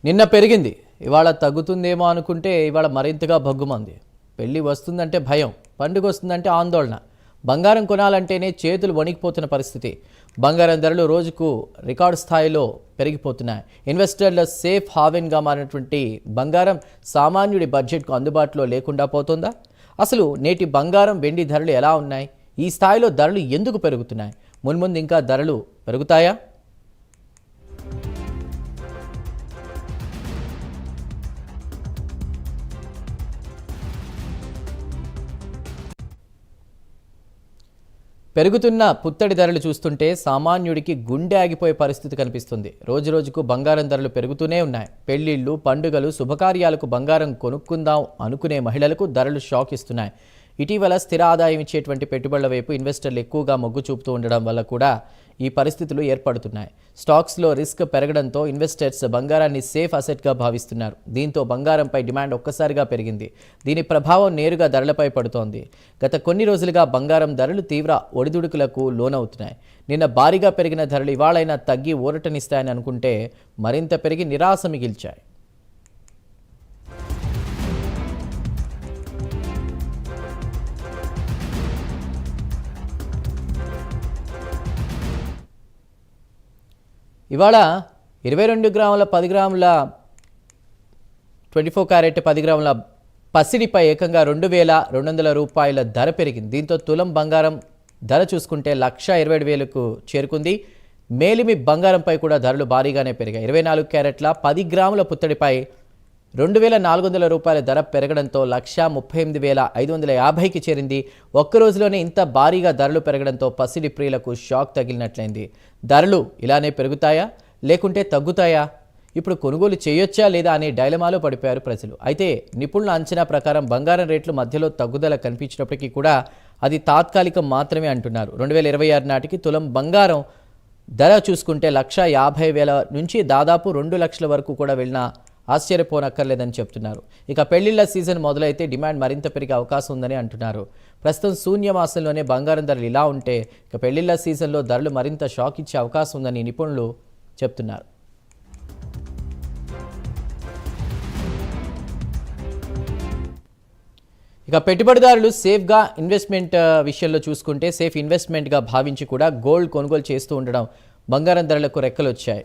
నిన్న పెరిగింది, ఇవాళ తగ్గుతుందేమో అనుకుంటే ఇవాళ మరింతగా భగ్గుమంది. పెళ్లి వస్తుందంటే భయం, పండుగ వస్తుందంటే ఆందోళన. బంగారం కొనాలంటేనే చేతులు వణికిపోతున్న పరిస్థితి. బంగారం ధరలు రోజుకు రికార్డు స్థాయిలో పెరిగిపోతున్నాయి. ఇన్వెస్టర్ల సేఫ్ హావెన్గా మారినటువంటి బంగారం సామాన్యుడి బడ్జెట్కు అందుబాటులో లేకుండా పోతుందా? అసలు నేటి బంగారం వెండి ధరలు ఎలా ఉన్నాయి? ఈ స్థాయిలో ధరలు ఎందుకు పెరుగుతున్నాయి? మున్ముందు ఇంకా ధరలు పెరుగుతాయా? పెరుగుతున్న పుత్తడి ధరలు చూస్తుంటే సామాన్యుడికి గుండె ఆగిపోయే పరిస్థితి కనిపిస్తుంది. రోజురోజుకు బంగారం ధరలు పెరుగుతూనే ఉన్నాయి. పెళ్లిళ్ళు, పండుగలు, శుభకార్యాలకు బంగారం కొనుక్కుందాం అనుకునే మహిళలకు ధరలు షాక్ ఇస్తున్నాయి. ఇటీవల స్థిర ఆదాయం ఇచ్చేటువంటి పెట్టుబడుల వైపు ఇన్వెస్టర్లు ఎక్కువగా మొగ్గు చూపుతూ ఉండడం వల్ల కూడా ఈ పరిస్థితులు ఏర్పడుతున్నాయి. స్టాక్స్లో రిస్క్ పెరగడంతో ఇన్వెస్టర్స్ బంగారాన్ని సేఫ్ అసెట్గా భావిస్తున్నారు. దీంతో బంగారంపై డిమాండ్ ఒక్కసారిగా పెరిగింది. దీని ప్రభావం నేరుగా ధరలపై పడుతోంది. గత కొన్ని రోజులుగా బంగారం ధరలు తీవ్ర ఒడిదుడుకులకు లోనవుతున్నాయి. నిన్న భారీగా పెరిగిన ధరలు ఇవాళైనా తగ్గి ఊరటనిస్తాయని అనుకుంటే మరింత పెరిగి నిరాశ మిగిల్చాయి. ఇవాళ 22 గ్రాముల 10 గ్రాముల 24 క్యారెట్ 10 గ్రాముల పసిడిపై ఏకంగా 2,200 రూపాయల ధర పెరిగింది. దీంతో తులం బంగారం ధర చూసుకుంటే 1,27,000కు చేరుకుంది. మేలిమి బంగారంపై కూడా ధరలు భారీగానే పెరిగాయి. 24 క్యారెట్ల 10 గ్రాముల పుత్తడిపై 2,400 రూపాయల ధర పెరగడంతో 138,550కి చేరింది. ఒక్క రోజులోనే ఇంత భారీగా ధరలు పెరగడంతో పసిడి ప్రియులకు షాక్ తగిలినట్లయింది. ధరలు ఇలానే పెరుగుతాయా లేకుంటే తగ్గుతాయా? ఇప్పుడు కొనుగోలు చేయొచ్చా లేదా అనే డైలమాలో పడిపోయారు ప్రజలు. అయితే నిపుణుల అంచనా ప్రకారం బంగారం రేట్లు మధ్యలో తగ్గుదల కనిపించినప్పటికీ కూడా అది తాత్కాలికం మాత్రమే అంటున్నారు. 2026 నాటికి తులం బంగారం ధర చూసుకుంటే 1,50,000 నుంచి దాదాపు 2 లక్షల వరకు కూడా వెళ్ళిన ఆశ్చర్యపోనక్కర్లేదని చెప్తున్నారు. ఇక పెళ్లిళ్ల సీజన్ మొదలైతే డిమాండ్ మరింత పెరిగే అవకాశం ఉందని అంటున్నారు. ప్రస్తుతం శూన్యమాసంలోనే బంగారం ధరలు ఇలా ఉంటే ఇక పెళ్లిళ్ల సీజన్లో ధరలు మరింత షాక్ ఇచ్చే అవకాశం ఉందని నిపుణులు చెప్తున్నారు. ఇక పెట్టుబడిదారులు సేఫ్గా ఇన్వెస్ట్మెంట్ విషయంలో చూసుకుంటే సేఫ్ ఇన్వెస్ట్మెంట్గా భావించి కూడా గోల్డ్ కొనుగోలు చేస్తూ ఉండడం బంగారం ధరలకు రెక్కలు వచ్చాయి.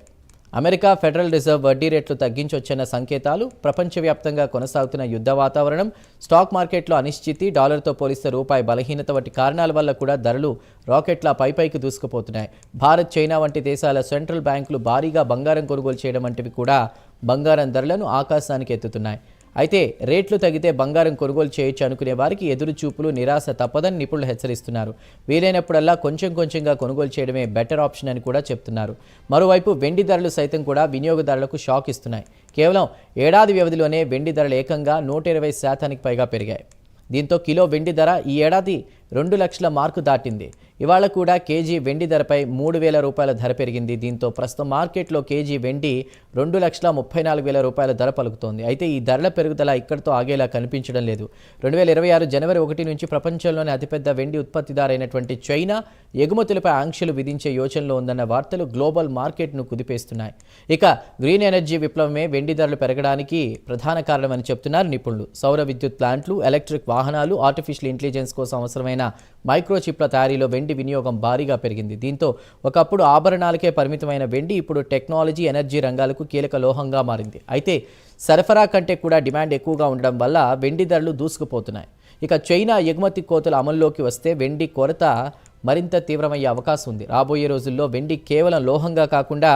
అమెరికా ఫెడరల్ రిజర్వ్ వడ్డీ రేట్లు తగ్గించొచ్చన్న సంకేతాలు, ప్రపంచవ్యాప్తంగా కొనసాగుతున్న యుద్ధ వాతావరణం, స్టాక్ మార్కెట్లో అనిశ్చితి, డాలర్తో పోలిస్తే రూపాయి బలహీనత వంటి కారణాల వల్ల కూడా ధరలు రాకెట్ల పైపైకి దూసుకుపోతున్నాయి. భారత్, చైనా వంటి దేశాల సెంట్రల్ బ్యాంకులు భారీగా బంగారం కొనుగోలు చేయడం వంటివి కూడా బంగారం ధరలను ఆకాశానికి ఎత్తుతున్నాయి. అయితే రేట్లు తగ్గితే బంగారం కొనుగోలు చేయొచ్చు అనుకునే వారికి ఎదురు చూపులు, నిరాశ తప్పదని నిపుణులు హెచ్చరిస్తున్నారు. వీలైనప్పుడల్లా కొంచెంగా కొనుగోలు చేయడమే బెటర్ ఆప్షన్ అని కూడా చెప్తున్నారు. మరోవైపు వెండి ధరలు సైతం కూడా వినియోగదారులకు షాక్ ఇస్తున్నాయి. కేవలం ఏడాది వ్యవధిలోనే వెండి ధరలు ఏకంగా 120% పైగా పెరిగాయి. దీంతో కిలో వెండి ధర ఈ ఏడాది 2 లక్షల మార్కు దాటింది. ఇవాళ కూడా కేజీ వెండి ధరపై 3,000 రూపాయల ధర పెరిగింది. దీంతో ప్రస్తుతం మార్కెట్లో కేజీ వెండి 2,34,000 రూపాయల ధర పలుకుతోంది. అయితే ఈ ధరల పెరుగుదల ఇక్కడితో ఆగేలా కనిపించడం లేదు. 2026 జనవరి 1 నుంచి ప్రపంచంలోనే అతిపెద్ద వెండి ఉత్పత్తిదారైనటువంటి చైనా ఎగుమతులపై ఆంక్షలు విధించే యోచనలో ఉందన్న వార్తలు గ్లోబల్ మార్కెట్ను కుదిపేస్తున్నాయి. ఇక గ్రీన్ ఎనర్జీ విప్లవమే వెండి ధరలు పెరగడానికి ప్రధాన కారణమని చెప్తున్నారు నిపుణులు. సౌర విద్యుత్ ప్లాంట్లు, ఎలక్ట్రిక్ వాహనాలు, ఆర్టిఫిషియల్ ఇంటెలిజెన్స్ కోసం అవసరమైన మైక్రోచిప్ల తయారీలో వెండి వినియోగం భారీగా పెరిగింది. దీంతో ఒకప్పుడు ఆభరణాలకే పరిమితమైన వెండి ఇప్పుడు టెక్నాలజీ, ఎనర్జీ రంగాలకు కీలక లోహంగా మారింది. అయితే సరఫరా కంటే కూడా డిమాండ్ ఎక్కువగా ఉండడం వల్ల వెండి ధరలు దూసుకుపోతున్నాయి. ఇక చైనా ఎగుమతి కోతలు అమల్లోకి వస్తే వెండి కొరత మరింత తీవ్రమయ్యే అవకాశం ఉంది. రాబోయే రోజుల్లో వెండి కేవలం లోహంగా కాకుండా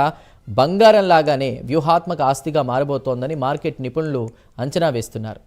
బంగారం లాగానే వ్యూహాత్మక ఆస్తిగా మారబోతోందని మార్కెట్ నిపుణులు అంచనా వేస్తున్నారు.